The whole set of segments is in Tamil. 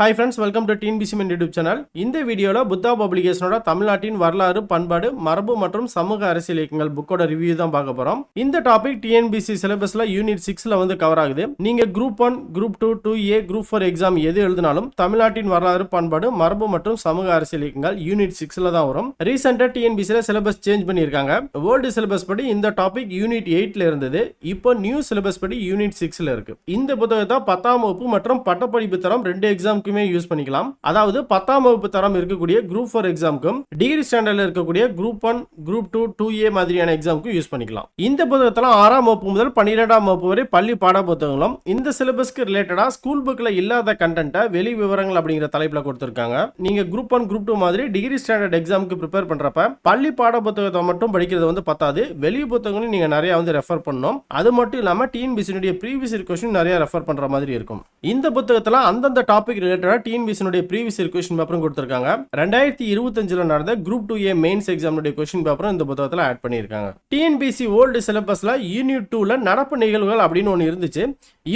Hi friends, welcome to TNBC Min YouTube channel. இந்த வீடியோல புத்தா பப்ளிகேஷனோட தமிழ்நாட்டின் வரலாறு, பண்பாடு, மரபு மற்றும் சமூக அரசியல் இயக்கங்கள் புக்கோட ரிவ்யூ தான் பார்க்க போறோம். இந்த டாபிக் TNBC சிலபஸ்ல யூனிட் 6ல வந்து கவர் ஆகுது. நீங்க group 1, group 2, 2A, group 4 exam எது எழுதினாலும் தமிழ்நாட்டின் வரலாறு, பண்பாடு, மரபு மற்றும் சமூக அரசியல் இயக்கங்கள் யூனிட் 6ல தான் வரும். ரீசெண்டா TNBCல சிலபஸ் சேஞ்ச் பண்ணிருக்காங்க. ஓல்டு சிலபஸ் படி இந்த டாபிக் யூனிட் 8ல இருந்தது. இப்போ நியூ சிலபஸ் படி யூனிட் 6ல இருக்கு. இந்த புத்தகத்தை 10ஆம் வகுப்பு மற்றும் பட்டப்படிப்பு தரம் 2 எக்ஸாம் யூஸ் பண்ணிக்கலாம். அதாவது 10ஆம் வகுப்பு தரம் இருக்கக்கூடிய குரூப் 4 எக்ஸாம்க்கும் டிகிரி ஸ்டாண்டர்ட்ல இருக்கக்கூடிய குரூப் 1, குரூப் 2, 2A மாதிரியான எக்ஸாம்க்கு யூஸ் பண்ணிக்கலாம். இந்த புத்தகத்துல 6ஆம் வகுப்பு முதல் 12ஆம் வகுப்பு வரை பள்ளி பாட புத்தகங்களும் இந்த சிலபஸ்க்கு ரிலேட்டடா ஸ்கூல் புக்ல இல்லாத கண்டென்ட்டை வெளி விவரங்கள் அப்படிங்கிற தலைப்புல கொடுத்திருக்காங்க. நீங்க குரூப் 1, குரூப் 2 மாதிரி டிகிரி ஸ்டாண்டர்ட் எக்ஸாம்க்கு ப்ரிப்பேர் பண்றப்ப பள்ளி பாட புத்தகத்தை மட்டும் படிக்கிறது வந்து பத்தாது. வெளி புத்தகங்களும் நீங்க நிறைய வந்து ரெஃபர் பண்ணணும். அது மட்டும் இல்லாம TNBC ப்ரீவியஸ் இயர் क्वेश्चन நிறைய ரெஃபர் பண்ற மாதிரி இருக்கும். இந்த புத்தகத்துல அந்தந்த டாபிக் ரிலேட்டடா TNBC ப்ரீவியஸ் இயர் क्वेश्चन பேப்பரும் கொடுத்திருக்காங்க. 2025ல நடந்த group 2A mains exam question பேப்பரும் இந்த புத்தகத்துல ஆட் பண்ணிருக்காங்க. TNBC ஓல்ட் சிலபஸ்ல யூனிட் 2ல நடப்பு நிகழ்வுகள் அப்படின்னு ஒன்னு இருந்துச்சு.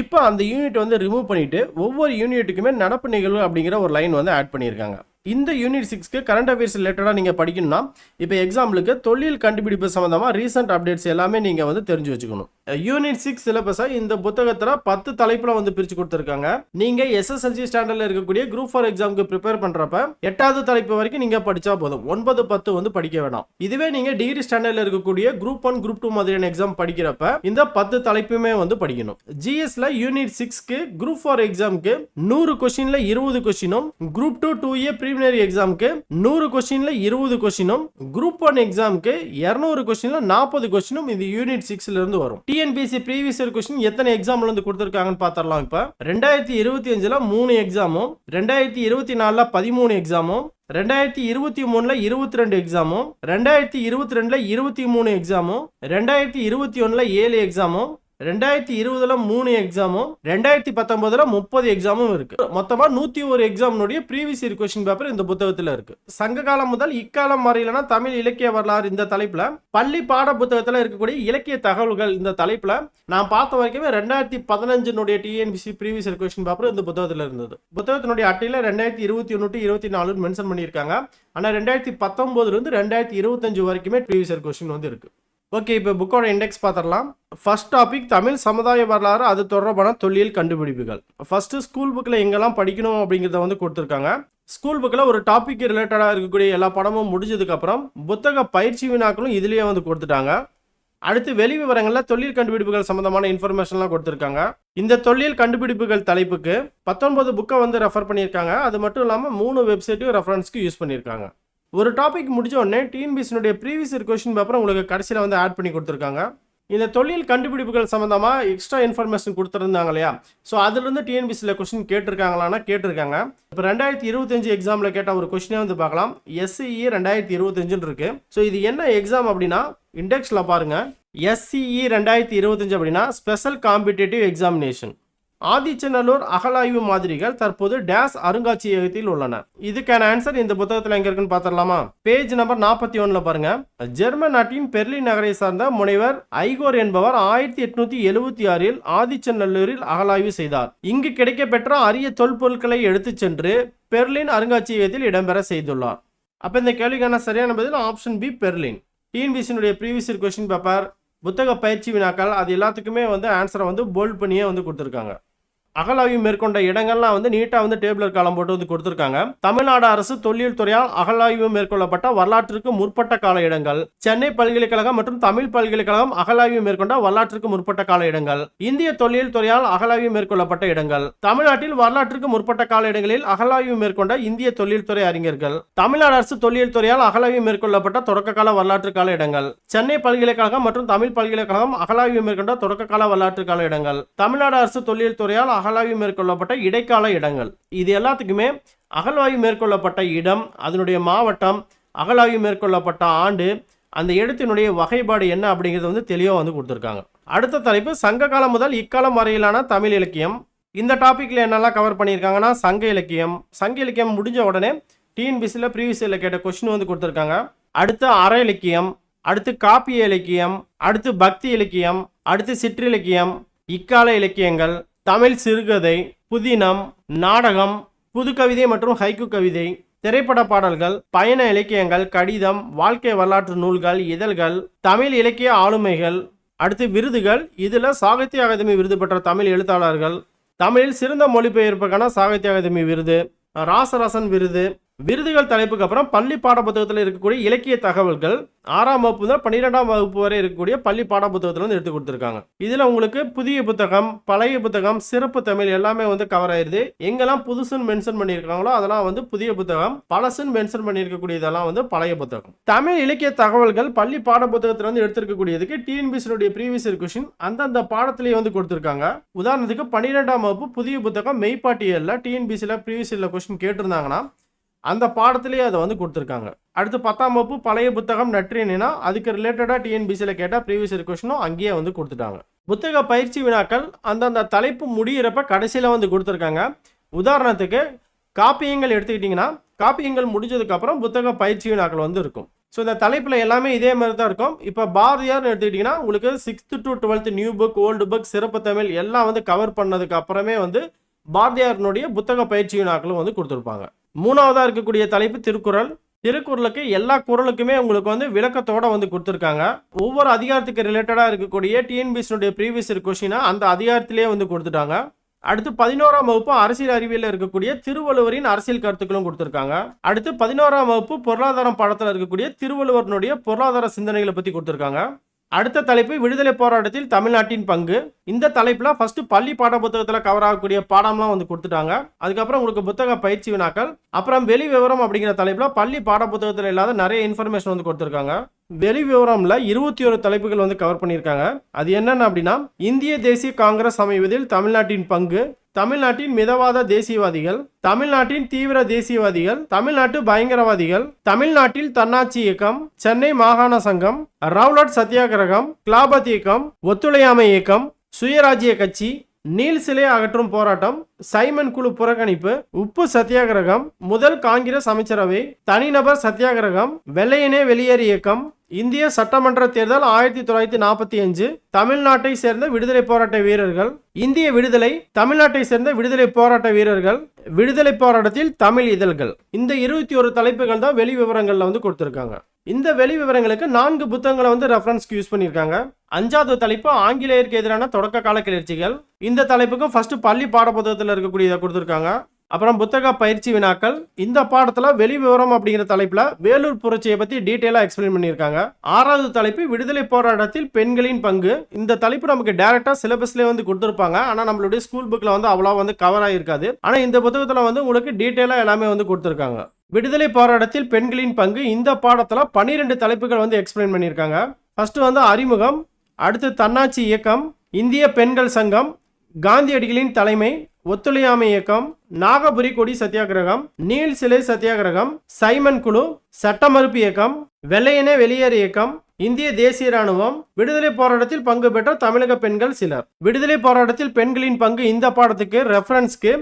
இப்போ அந்த யூனிட் வந்து ரிமூவ் பண்ணிட்டு ஒவ்வொரு யூனிட்டுக்குமே நடப்பு நிகழ்வு அப்படிங்கிற ஒரு லைன் வந்து ஆட் பண்ணிருக்காங்க. இந்த யூனிட் 6க்கு கரண்ட் அஃபேர்ஸ் ரிலேட்டடா நீங்க படிக்கணும்னா இப்போ எக்ஸாம்பிளுக்கு தொழில் கண்டுபிடிப்பு சம்பந்தமா ரீசன்ட் அப்டேட்ஸ் எல்லாமே நீங்க வந்து தெரிஞ்சு வச்சுக்கணும். யூனிட் 6 சிலபஸை இந்த புத்தகத்துல 10 தலைப்புல வந்து பிரிச்சு கொடுத்திருக்காங்க. நீங்க SSLC ஸ்டாண்டர்ட்ல இருக்கக்கூடிய குரூப் 4 எக்ஸாம்க்கு ப்ரிப்பேர் பண்றப்ப 8வது தலைப்பு வரைக்கும் நீங்க படிச்சா போதும். 9, 10 வந்து படிக்க வேண்டாம். இதுவே நீங்க டிகிரி ஸ்டாண்டர்ட்ல இருக்கக்கூடிய குரூப் 1, குரூப் 2 மாதிரியான எக்ஸாம் படிக்கிறப்ப இந்த 10 தலைப்புமே வந்து படிக்கணும். GSல யூனிட் 6க்கு குரூப் 4 எக்ஸாம்க்கு 100 क्वेश्चनல 20 क्वेश्चनும், குரூப் 2, 2A preliminary எக்ஸாம்க்கு 100 क्वेश्चनல 20 क्वेश्चனும், குரூப் 1 எக்ஸாம்க்கு 200 क्वेश्चनல 40 क्वेश्चனும் இந்த யூனிட் 6ல இருந்து வரும். TNBC previous year question எத்தனை எக்ஸாம்ல இருந்து கொடுத்திருக்காங்கன்னு பார்த்தறலாம். இப்ப 2025ல 3 எக்ஸாமும், 2024ல 13 எக்ஸாமும், 2023ல 22 எக்ஸாமும், 2022ல 23 எக்ஸாமும், 2021ல 7 எக்ஸாமும், 2020ல 3 எக்ஸாமும், 2019ல 30 எக்ஸாமும் இருக்கு. மொத்தமா 101 எக்ஸாம்னுடைய ப்ரீவியஸ் இயர் क्वेश्चन பேப்பர் இந்த புத்தகத்துல இருக்கு. சங்க காலம் முதல் இக்காலம் வரையிலான தமிழ் இலக்கிய வரலாறு இந்த தலைப்புல, பள்ளி பாட புத்தகத்துல இருக்கக்கூடிய இலக்கிய தகவல்கள் இந்த தலைப்புல நான் பார்த்த வரைக்குமே 2015னுடைய TNBC previous year question paper இந்த புத்தகத்துல இருந்தது. புத்தகத்தினுடைய அட்டையில 2021 to 24 மென்ஷன் பண்ணியிருக்காங்க. ஆனா 2019ல இருந்து 2025 வரைக்குமே ப்ரீவியஸ் இயர் क्वेश्चन வந்து இருக்கு. ஓகே, இப்போ புக்கோட இண்டெக்ஸ் பார்த்துடலாம். ஃபர்ஸ்ட் டாபிக் தமிழ் சமுதாய வரலாறு, அது தொடர்பான தொல்லியல் கண்டுபிடிப்புகள். ஃபர்ஸ்ட் ஸ்கூல் புக்கில் எங்கெல்லாம் படிக்கணும் அப்படிங்கிறத வந்து கொடுத்துருக்காங்க. ஸ்கூல் புக்கில் ஒரு டாபிக் ரிலேட்டடாக இருக்கக்கூடிய எல்லா படமும் முடிஞ்சதுக்கப்புறம் புத்தக பயிற்சி வினாக்களும் இதுலேயே வந்து கொடுத்துட்டாங்க. அடுத்து வெளி விவரங்களில் தொல்லியல் கண்டுபிடிப்புகள் சம்பந்தமான இன்ஃபர்மேஷன்லாம் கொடுத்துருக்காங்க. இந்த தொல்லியல் கண்டுபிடிப்புகள் தலைப்புக்கு 19 புக்கை வந்து ரெஃபர் பண்ணியிருக்காங்க. அது மட்டும் இல்லாமல் 3 வெப்சைட்டையும் ரெஃபரன்ஸ்க்கு யூஸ் பண்ணியிருக்காங்க. ஒரு டாபிக் முடிஞ்ச உடனே TNBC previous year question paper உங்களுக்கு கடைசியில் வந்து ஆட் பண்ணி கொடுத்துருக்காங்க. இந்த தொல்லியல் கண்டுபிடிப்புகள் சம்பந்தமாக எக்ஸ்ட்ரா இன்ஃபர்மேஷன் கொடுத்துருந்தாங்க இல்லையா, ஸோ அதுலேருந்து TNBCயில் क्वेश्चन கேட்டிருக்காங்களான்னா கேட்டிருக்காங்க. இப்போ 2025 எக்ஸாமில் கேட்ட ஒரு கொஸ்டினே வந்து பார்க்கலாம். SCE 2025 இருக்கு. ஸோ இது என்ன எக்ஸாம் அப்படின்னா இண்டெக்ஸில் பாருங்க, SCE 2025 அப்படின்னா ஸ்பெஷல் காம்படிட்டிவ் எக்ஸாமினேஷன். ஆதிச்சநல்லூர் அகழாய்வு மாதிரிகள் தற்போது டேஸ் அருங்காட்சியகத்தில் உள்ளன. இதுக்கான ஆன்சர் இந்த புத்தகத்தில் எங்க இருக்குன்னு பார்த்துடலாமா? பேஜ் நம்பர் 41ல பாருங்க. ஜெர்மன் நாட்டின் பெர்லின் நகரை சார்ந்த முனைவர் ஐகோர் என்பவர் 1876இல் ஆதிச்சநல்லூரில் அகழாய்வு செய்தார். இங்கு கிடைக்கப்பெற்ற அரிய தொல்பொருட்களை எடுத்துச் சென்று பெர்லின் அருங்காட்சியகத்தில் இடம்பெற செய்துள்ளார். அப்ப இந்த கேள்விக்கான சரியான பதில் option B, Berlin. TNBC previous year question paper, புத்தக பயிற்சி வினாக்கள், அது எல்லாத்துக்குமே வந்து ஆன்சரை வந்து போல்ட் பண்ணியே வந்து கொடுத்துருக்காங்க. அகழாய்வு மேற்கொண்ட இடங்கள்லாம் வந்து நீட்டாக வந்து டேபிளர் காலம் போட்டு வந்து கொடுத்துருக்காங்க. தமிழ்நாடு அரசு தொல்லியல் துறையால் அகழாய்வு மேற்கொள்ளப்பட்ட வரலாற்றுக்கு முற்பட்ட கால இடங்கள், சென்னை பல்கலைக்கழகம் மற்றும் தமிழ் பல்கலைக்கழகம் அகழாய்வு மேற்கொண்ட வரலாற்றுக்கு முற்பட்ட கால இடங்கள், இந்திய தொல்லியல் துறையால் அகழாய்வு மேற்கொள்ளப்பட்ட இடங்கள், தமிழ்நாட்டில் வரலாற்றுக்கு முற்பட்ட கால இடங்களில் அகழாய்வு மேற்கொண்ட இந்திய தொல்லியல் துறை அறிஞர்கள், தமிழ்நாடு அரசு தொல்லியல் துறையால் அகழாய்வு மேற்கொள்ளப்பட்ட தொடக்க கால வரலாற்று கால இடங்கள், சென்னை பல்கலைக்கழகம் மற்றும் தமிழ் பல்கலைக்கழகம் அகழாய்வு மேற்கொண்ட தொடக்க கால வரலாற்று கால இடங்கள், தமிழ்நாடு அரசு தொல்லியல் துறையால் அகழாய்வு மேற்கொள்ளப்பட்ட இடைக்கால இடங்கள். இது எல்லாத்துக்குமே அகழ்வாய்வு மேற்கொள்ளப்பட்ட இடம், அதனுடைய மாவட்டம், அகழாய்வு மேற்கொள்ளப்பட்ட ஆண்டு, அந்த இடத்தினுடைய வகைப்பாடு என்ன அப்படிங்கிறது வந்து தெளிவாக வந்து கொடுத்துருக்காங்க. அடுத்த தலைப்பு சங்க காலம் முதல் இக்காலம் வரையிலான தமிழ் இலக்கியம். இந்த டாபிக்ல என்னெல்லாம் கவர் பண்ணியிருக்காங்கன்னா சங்க இலக்கியம். சங்க இலக்கியம் முடிஞ்ச உடனே TNBCயில் ப்ரீவியஸ் இயர்ல கேட்ட கொஸ்டின் வந்து கொடுத்துருக்காங்க. அடுத்து அற இலக்கியம், அடுத்து காப்பிய இலக்கியம், அடுத்து பக்தி இலக்கியம், அடுத்து சிற்றிலக்கியம், இக்கால இலக்கியங்கள், தமிழ் சிறுகதை, புதினம், நாடகம், புது கவிதை மற்றும் ஹைக்கூ கவிதை, திரைப்பட பாடல்கள், பயண இலக்கியங்கள், கடிதம், வாழ்க்கை வரலாற்று நூல்கள், இதழ்கள், தமிழ் இலக்கிய ஆளுமைகள். அடுத்து விருதுகள். இதுல சாகித்ய அகாதமி விருது பெற்ற தமிழ் எழுத்தாளர்கள், தமிழில் சிறந்த மொழிபெயர்ப்புக்கான சாகித்ய அகாதமி விருது, ராசரசன் விருது. விருதுகள் தலைப்புக்கு அப்புறம் பள்ளி பாட புத்தகத்தில் இருக்கக்கூடிய இலக்கிய தகவல்கள் 6ஆம் வகுப்பு முதல் 12ஆம் வகுப்பு வரை இருக்கக்கூடிய பள்ளி பாட புத்தகத்துல வந்து எடுத்து கொடுத்துருக்காங்க. இதுல உங்களுக்கு புதிய புத்தகம், பழைய புத்தகம், சிறப்பு தமிழ் எல்லாமே வந்து கவர் ஆயிருது. எங்கெல்லாம் புதுசுன்னு மென்ஷன் பண்ணியிருக்காங்களோ அதெல்லாம் வந்து புதிய புத்தகம், பழசுன்னு மென்ஷன் பண்ணியிருக்கக்கூடிய இதெல்லாம் வந்து பழைய புத்தகம். தமிழ் இலக்கிய தகவல்கள் பள்ளி பாட புத்தகத்துல வந்து எடுத்திருக்கக்கூடியதுக்கு டிஎன்பிஎஸ்சியுடைய ப்ரீவியஸ் இயர் கொஸ்டின் அந்தந்த பாடத்திலேயே வந்து கொடுத்துருக்காங்க. உதாரணத்துக்கு 12ஆம் வகுப்பு புதிய புத்தகம் மெய்ப்பாட்டியல்ல டிஎன்பிஎஸ்சில ப்ரீவியஸ் இயர்ல கொஸ்டின் கேட்டிருந்தாங்கன்னா அந்த பாடத்திலேயே அதை வந்து கொடுத்துருக்காங்க. அடுத்து 10ஆம் வகுப்பு பழைய புத்தகம் நற்றினா அதுக்கு ரிலேட்டடா டிஎன்பிஎஸ்சில கேட்டால் ப்ரீவியஸ் இயர் கொஸ்டினும் அங்கேயே வந்து கொடுத்துட்டாங்க. புத்தக பயிற்சி வினாக்கள் அந்தந்த தலைப்பு முடிகிறப்ப கடைசியில் வந்து கொடுத்துருக்காங்க. உதாரணத்துக்கு காப்பியங்கள் எடுத்துக்கிட்டிங்கன்னா காப்பியங்கள் முடிஞ்சதுக்கு அப்புறம் புத்தக பயிற்சி வினாக்கள் வந்து இருக்கும். ஸோ இந்த தலைப்பில் எல்லாமே இதே மாதிரி தான் இருக்கும். இப்போ பாரதியார்னு எடுத்துக்கிட்டிங்கன்னா உங்களுக்கு 6th to 12th new book, old book, சிறப்பு தமிழ் எல்லாம் வந்து கவர் பண்ணதுக்கு அப்புறமே வந்து பாரதியாரினுடைய புத்தக பயிற்சி வினாக்களும் வந்து கொடுத்துருப்பாங்க. 3ஆவதா இருக்கக்கூடிய தலைப்பு திருக்குறள். திருக்குறளுக்கு எல்லா குறளுக்குமே உங்களுக்கு வந்து விளக்கத்தோட வந்து கொடுத்துருக்காங்க. ஒவ்வொரு அதிகாரத்துக்கு ரிலேட்டடா இருக்கக்கூடிய டிஎன்பிஎஸ்சியுடைய ப்ரீவியஸ் இயர் கொஸ்டினை அந்த அதிகாரத்திலேயே வந்து கொடுத்துட்டாங்க. அடுத்து 11ஆம் வகுப்பு அரசியல் அறிவியல் இருக்கக்கூடிய திருவள்ளுவரின் அரசியல் கருத்துக்களும் கொடுத்துருக்காங்க. அடுத்து 11ஆம் வகுப்பு பொருளாதாரம் பாடத்தில் இருக்கக்கூடிய திருவள்ளுவரினுடைய பொருளாதார சிந்தனைகளை பத்தி கொடுத்துருக்காங்க. அடுத்த தலைப்பு விடுதலை போராட்டத்தில் தமிழ்நாட்டின் பங்கு. இந்த தலைப்புல ஃபர்ஸ்ட் பள்ளி பாட புத்தகத்தில் கவர் ஆகக்கூடிய பாடம்லாம் வந்து கொடுத்துட்டாங்க. அதுக்கப்புறம் உங்களுக்கு புத்தக பயிற்சி வினாக்கள், அப்புறம் வெளி விவரம் அப்படிங்கிற தலைப்புல பள்ளி பாட புத்தகத்தில் இல்லாத நிறைய இன்ஃபர்மேஷன் வந்து கொடுத்துருக்காங்க. வெளி விவரம்ல 21 தலைப்புகள் வந்து கவர் பண்ணியிருக்காங்க. அது என்னன்னு அப்படின்னா இந்திய தேசிய காங்கிரஸ் அமைவதில் தமிழ்நாட்டின் பங்கு, தமிழ்நாட்டின் மிதவாத தேசியவாதிகள், தமிழ்நாட்டின் தீவிர தேசியவாதிகள், தமிழ்நாட்டு பயங்கரவாதிகள், தமிழ்நாட்டில் தன்னாட்சி இயக்கம், சென்னை மாகாண சங்கம், ரவுலட் சத்தியாகிரகம், கிலாபத் இயக்கம், ஒத்துழையாமை இயக்கம், சுயராஜ்ய கட்சி, நீல் சிலை அகற்றும் போராட்டம், சைமன் குழு புறக்கணிப்பு, உப்பு சத்தியாகிரகம், முதல் காங்கிரஸ் அமைச்சரவை, தனிநபர் சத்தியாகிரகம், வெள்ளையனே வெளியேறு இயக்கம், இந்திய சட்டமன்ற தேர்தல் 1945, தமிழ்நாட்டை சேர்ந்த விடுதலை போராட்ட வீரர்கள், இந்திய விடுதலை, தமிழ்நாட்டை சேர்ந்த விடுதலை போராட்ட வீரர்கள், விடுதலை போராட்டத்தில் தமிழ் இதழ்கள். இந்த 21 தலைப்புகள் தான் வெளி விவரங்கள்ல வந்து கொடுத்திருக்காங்க. இந்த வெளி விவரங்களுக்கு 4 புத்தகங்களை வந்து ரெஃபரன்ஸ்க்கு யூஸ் பண்ணியிருக்காங்க. 5வது தலைப்பு ஆங்கிலேயருக்கு எதிரான தொடக்க கால கிளர்ச்சிகள். இந்த தலைப்புக்கும் ஃபர்ஸ்ட் பள்ளி பாட புத்தகத்தில் இருக்கக்கூடியதை கொடுத்திருக்காங்க. அப்புறம் புத்தக பயிற்சி வினாக்கள். இந்த பாடத்துல வெளி விவரம் அப்படிங்கிற தலைப்புல வேலூர் புரட்சியை பத்தி டீடைலா எக்ஸ்பிளைன் பண்ணியிருக்காங்க. 6வது தலைப்பு விடுதலை போராட்டத்தில் பெண்களின் பங்கு. இந்த தலைப்பு நமக்கு டைரக்டா சிலபஸ்ல வந்து கொடுத்திருப்பாங்க. ஆனா நம்மளுடைய ஸ்கூல் புக்ல வந்து அவ்வளவு வந்து கவர் ஆயிருக்காது. ஆனா இந்த புத்தகத்துல வந்து உங்களுக்கு டீடைலா எல்லாமே வந்து கொடுத்திருக்காங்க. விடுதலை போராட்டத்தில் பெண்களின் பங்கு இந்த பாடத்துல 12 தலைப்புகள் வந்து எக்ஸ்பிளைன் பண்ணியிருக்காங்க. ஃபர்ஸ்ட் வந்து அறிமுகம், அடுத்து தன்னாட்சி இயக்கம், இந்திய பெண்கள் சங்கம், காந்தியடிகளின் தலைமை, ஒத்துழையாமை இயக்கம், நாகபுரி கொடி சத்தியாகிரகம், நீல் சிலை சத்தியாகிரகம், சைமன் குழு, சட்ட மறுப்பு இயக்கம், வெள்ளையனே வெளியேறு இயக்கம், இந்திய தேசிய ராணுவம், விடுதலை போராட்டத்தில் பங்கு பெற்ற தமிழக பெண்கள் சிலர். விடுதலை போராட்டத்தில் பெண்களின் பங்கு இந்த பாடத்துக்கு ரெஃபரன்ஸ்க்கு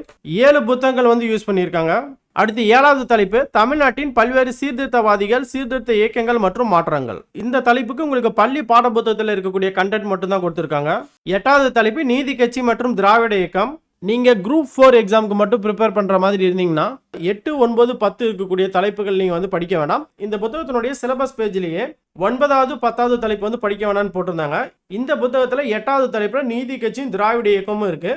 7 புத்தகங்கள் வந்து யூஸ் பண்ணியிருக்காங்க. அடுத்து 7வது தலைப்பு தமிழ்நாட்டின் பல்வேறு சீர்திருத்தவாதிகள், சீர்திருத்த இயக்கங்கள் மற்றும் மாற்றங்கள். இந்த தலைப்புக்கு உங்களுக்கு பள்ளி பாட புத்தகத்தில் இருக்கக்கூடிய கண்டென்ட் மட்டும் தான் கொடுத்திருக்காங்க. 8வது தலைப்பு நீதி கட்சி மற்றும் திராவிட இயக்கம். நீங்க குரூப் 4 எக்ஸாமுக்கு மட்டும் ப்ரிப்பேர் பண்ற மாதிரி இருந்தீங்கன்னா 8, 9, 10 இருக்கக்கூடிய தலைப்புகள் நீங்க வந்து படிக்க வேண்டாம். இந்த புத்தகத்தினுடைய சிலபஸ் பேஜ்லயே 9வது 10வது தலைப்பு வந்து படிக்க வேணாம்னு போட்டிருந்தாங்க. இந்த புத்தகத்துல 8வது தலைப்புல நீதி கட்சியும் திராவிட இயக்கமும் இருக்கு.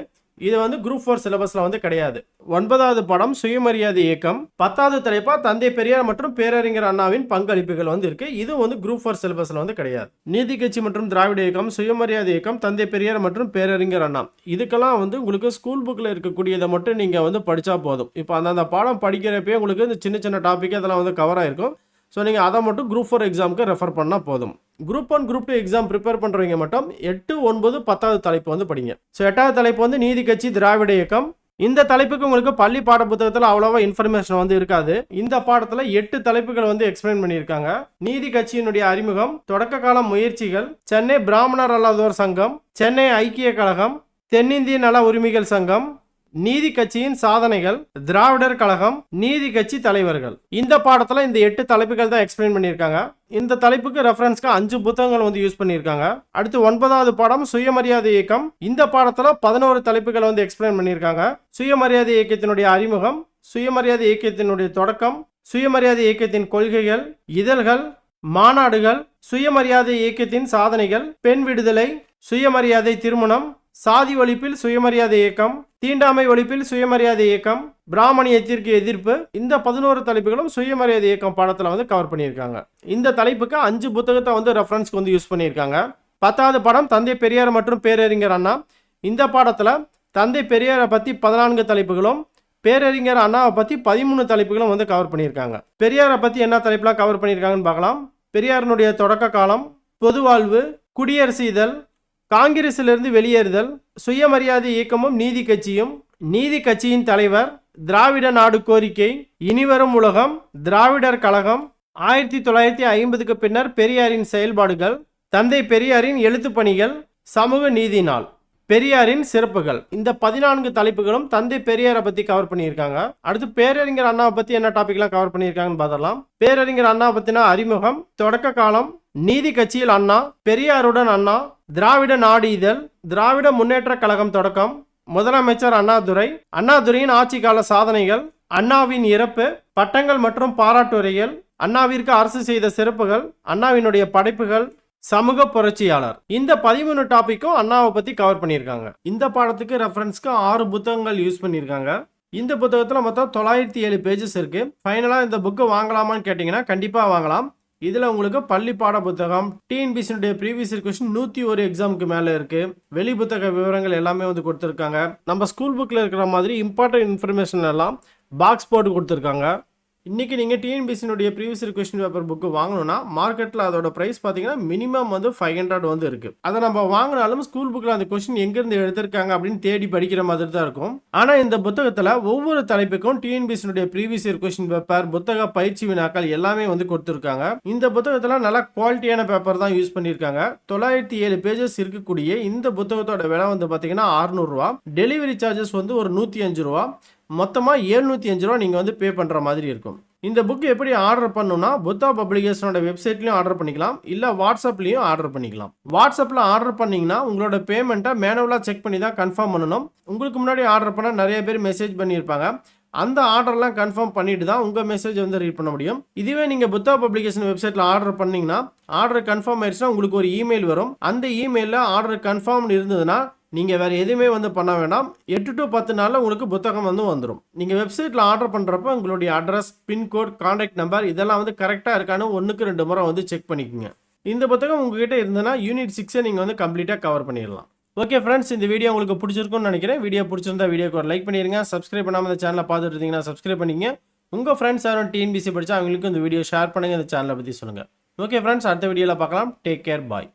இது வந்து குரூப் 4 சிலபஸ்ல வந்து கிடையாது. 9வது படம் சுயமரியாதை இயக்கம், 10வது தலைப்பா தந்தை பெரியார் மற்றும் பேரறிஞர் அண்ணாவின் பங்களிப்புகள் வந்து இருக்கு. இது வந்து குரூப் 4 சிலபஸ்ல வந்து கிடையாது. நீதி கட்சி மற்றும் திராவிட இயக்கம், சுயமரியாதை இயக்கம், தந்தை பெரியார் மற்றும் பேரறிஞர் அண்ணா, இதுக்கெல்லாம் வந்து உங்களுக்கு ஸ்கூல் புக்ல இருக்கக்கூடியதை மட்டும் நீங்க வந்து படிச்சா போதும். இப்போ அந்த பாடம் படிக்கிறப்பே உங்களுக்கு இந்த சின்ன சின்ன டாபிக் அதெல்லாம் வந்து கவர் ஆயிருக்கும். ஸோ நீங்கள் அதை மட்டும் குரூப் 4 எக்ஸாமுக்கு ரெஃபர் பண்ணால் போதும். குரூப் 1, குரூப் 2 எக்ஸாம் ப்ரிப்பேர் பண்ணுறவங்க மட்டும் 8, 9, 10வது தலைப்பு வந்து படிங்க. ஸோ 8வது தலைப்பு வந்து நீதி கட்சி திராவிட இயக்கம். இந்த தலைப்புக்கு உங்களுக்கு பள்ளி பாட புத்தகத்தில் அவ்வளோவா இன்ஃபர்மேஷன் வந்து இருக்காது. இந்த பாடத்தில் 8 தலைப்புகள் வந்து எக்ஸ்பிளைன் பண்ணியிருக்காங்க. நீதி கட்சியினுடைய அறிமுகம், தொடக்க கால முயற்சிகள், சென்னை பிராமணர் அல்லாதோர் சங்கம், சென்னை ஐக்கிய கழகம், தென்னிந்திய நல உரிமைகள் சங்கம், நீதி கட்சியின் சாதனைகள், திராவிடர் கழகம், நீதி கட்சி தலைவர்கள். இந்த பாடத்துல இந்த 8 தலைப்புகள் தான் எக்ஸ்பிளைன் பண்ணியிருக்காங்க. இந்த தலைப்புக்கு ரெஃபரன்ஸ்க்கு 5 புத்தகங்கள் வந்து யூஸ் பண்ணியிருக்காங்க. அடுத்து 9வது பாடம் சுயமரியாதை இயக்கம். இந்த பாடத்துல 11 தலைப்புகள் வந்து எக்ஸ்பிளைன் பண்ணியிருக்காங்க. சுயமரியாதை இயக்கத்தினுடைய அறிமுகம், சுயமரியாதை இயக்கத்தினுடைய தொடக்கம், சுயமரியாதை இயக்கத்தின் கொள்கைகள், இதழ்கள், மாநாடுகள், சுயமரியாதை இயக்கத்தின் சாதனைகள், பெண் விடுதலை, சுயமரியாதை திருமணம், சாதி ஒழிப்பில் சுயமரியாதை இயக்கம், தீண்டாமை ஒழிப்பில் சுயமரியாதை இயக்கம், பிராமணியத்திற்கு எதிர்ப்பு, இந்த 11 தலைப்புகளும் சுயமரியாதை இயக்கம் பாடத்தில் வந்து கவர் பண்ணியிருக்காங்க. இந்த தலைப்புக்கு 5 புத்தகத்தை வந்து ரெஃபரன்ஸ்க்கு வந்து யூஸ் பண்ணியிருக்காங்க. 10வது பாடம் தந்தை பெரியார் மற்றும் பேரறிஞர் அண்ணா. இந்த பாடத்தில் தந்தை பெரியாரை பற்றி 14 தலைப்புகளும் பேரறிஞர் அண்ணாவை பற்றி 13 தலைப்புகளும் வந்து கவர் பண்ணியிருக்காங்க. பெரியாரை பற்றி என்ன தலைப்புலாம் கவர் பண்ணியிருக்காங்கன்னு பார்க்கலாம். பெரியாரினுடைய தொடக்க காலம், பொதுவாழ்வு, குடியரசு இதழ், காங்கிரஸிலிருந்து வெளியேறுதல், சுயமரியாதை இயக்கமும் நீதி கட்சியும், நீதி கட்சியின் தலைவர், திராவிட நாடு கோரிக்கை, இனிவரும் உலகம், திராவிடர் கழகம், 1950க்கு பின்னர் பெரியாரின் செயல்பாடுகள், தந்தை பெரியாரின் எழுத்து பணிகள், சமூக நீதி நாள், பெரியாரின் சிறப்புகள். இந்த 14 தலைப்புகளும் தந்தை பெரியாரை பத்தி கவர் பண்ணியிருக்காங்க. அடுத்து பேரறிஞர் அண்ணாவை பத்தி என்ன டாபிக்லாம் கவர் பண்ணியிருக்காங்கன்னு பார்த்தலாம். பேரறிஞர் அண்ணா பத்தின அறிமுகம், தொடக்க காலம், நீதி கட்சியில் அண்ணா, பெரியாருடன் அண்ணா, திராவிட நாடு இதழ், திராவிட முன்னேற்ற கழகம் தொடக்கம், முதலமைச்சர் அண்ணாதுரை, அண்ணாதுரையின் ஆட்சி கால சாதனைகள், அண்ணாவின் இறப்பு, பட்டங்கள் மற்றும் பாராட்டுரைகள், அண்ணாவிற்கு அரசு செய்த சிறப்புகள், அண்ணாவினுடைய படைப்புகள், சமூக புரட்சியாளர். இந்த 13 டாபிக்கும் அண்ணாவை பத்தி கவர் பண்ணியிருக்காங்க. இந்த பாடத்துக்கு ரெஃபரன்ஸ்க்கு 6 புத்தகங்கள் யூஸ் பண்ணியிருக்காங்க. இந்த புத்தகத்தில் மொத்தம் 907 பேஜஸ் இருக்கு. ஃபைனலாக இந்த புக்கு வாங்கலாமான்னு கேட்டிங்கன்னா கண்டிப்பாக வாங்கலாம். இதில் உங்களுக்கு பள்ளி பாட புத்தகம், டிஎன்பிசியுடைய ப்ரீவியஸ் இயர் கொஸ்டின் 101 எக்ஸாமுக்கு மேலே இருக்குது. வெளி புத்தக விவரங்கள் எல்லாமே வந்து கொடுத்துருக்காங்க. நம்ம ஸ்கூல் புக்கில் இருக்கிற மாதிரி இம்பார்ட்டன்ட் இன்ஃபர்மேஷன் எல்லாம் பாக்ஸ் போட்டு கொடுத்துருக்காங்க. இன்றைக்கி நீங்கள் டிஎன்பிசியினுடைய previous year question paper book வாங்கணும்னா மார்க்கெட்டில் அதோட ப்ரைஸ் பார்த்தீங்கன்னா மினிமம் வந்து 500 வந்து இருக்குது. அதை நம்ம வாங்கினாலும் ஸ்கூல் புக்கில் அந்த கொஸ்டின் எங்கேருந்து எடுத்திருக்காங்க அப்படின்னு தேடி படிக்கிற மாதிரி தான் இருக்கும். ஆனால் இந்த புத்தகத்தில் ஒவ்வொரு தலைப்புக்கும் டிஎன்பிசியினுடைய ப்ரீவியஸ் இயர் கொஸ்டின் பேப்பர், புத்தக பயிற்சி வினாக்கள் எல்லாமே வந்து கொடுத்துருக்காங்க. இந்த புத்தகத்தில் நல்ல குவாலிட்டியான பேப்பர் தான் யூஸ் பண்ணியிருக்காங்க. 907 பேஜஸ் இருக்கக்கூடிய இந்த புத்தகத்தோட விலை வந்து பார்த்தீங்கன்னா 600 ரூபா. டெலிவரி சார்ஜஸ் வந்து ஒரு 105 ரூபா. மொத்தமாக 705 ரூபா நீங்கள் வந்து பே பண்ணுற மாதிரி இருக்கும். இந்த புக் எப்படி ஆர்டர் பண்ணணும்னா புத்தா பப்ளிகேஷனோட வெப்சைட்லையும் ஆர்டர் பண்ணிக்கலாம், இல்லை வாட்ஸ்அப்லேயும் ஆர்டர் பண்ணிக்கலாம். வாட்ஸ்அப்பில் ஆர்டர் பண்ணிங்கன்னா உங்களோட பேமெண்ட்டை மேனுவலாக செக் பண்ணி தான் கன்ஃபார்ம் பண்ணணும். உங்களுக்கு முன்னாடி ஆர்டர் பண்ண நிறைய பேர் மெசேஜ் பண்ணியிருப்பாங்க. அந்த ஆர்டர்லாம் கன்ஃபார்ம் பண்ணிட்டு தான் உங்கள் மெசேஜ் வந்து ரீட் பண்ண முடியும். இதுவே நீங்கள் புத்தா பப்ளிகேஷன் வெப்சைட்டில் ஆர்டர் பண்ணிங்கன்னா ஆர்டர் கன்ஃபார்ம் ஆயிடுச்சுன்னா உங்களுக்கு ஒரு இமெயில் வரும். அந்த இமெயிலில் ஆர்டர் கன்ஃபார்ம் இருந்ததுன்னா நீங்கள் வேறு எதுவுமே வந்து பண்ண வேண்டாம். 8 to 10 நாளில் உங்களுக்கு புத்தகம் வந்து வந்துடும். நீங்கள் வெப்சைட்டில் ஆர்டர் பண்ணுறப்ப உங்களுடைய அட்ரஸ், பின்கோட், கான்டாக்ட் நம்பர் இதெல்லாம் வந்து கரெக்டாக இருக்கான்னு 1க்கு 2 முறை வந்து செக் பண்ணிக்கோங்க. இந்த புத்தகம் உங்ககிட்ட இருந்ததுன்னா யூனிட் 6 நீங்கள் வந்து கம்ப்ளீட்டாக கவர் பண்ணிடலாம். ஓகே ஃப்ரெண்ட்ஸ், இந்த வீடியோ உங்களுக்கு பிடிச்சிருக்கும்னு நினைக்கிறேன். வீடியோ பிடிச்சிருந்தா வீடியோக்கு ஒரு லைக் பண்ணிடுங்க. சப்ஸ்கிரைப் பண்ணாமல் இந்த சேனலை பார்த்துட்டு இருந்தீங்கன்னா சப்ஸ்கிரைப் பண்ணிங்க. உங்கள் ஃப்ரெண்ட்ஸ் யாரும் டிஎன்பிசி படித்தா அவங்களுக்கு இந்த வீடியோ ஷேர் பண்ணுங்கள். இந்த சேனலை பற்றி சொல்லுங்கள். ஓகே ஃப்ரெண்ட்ஸ், அடுத்த வீடியோவில் பார்க்கலாம். டேக் கேர், பாய்.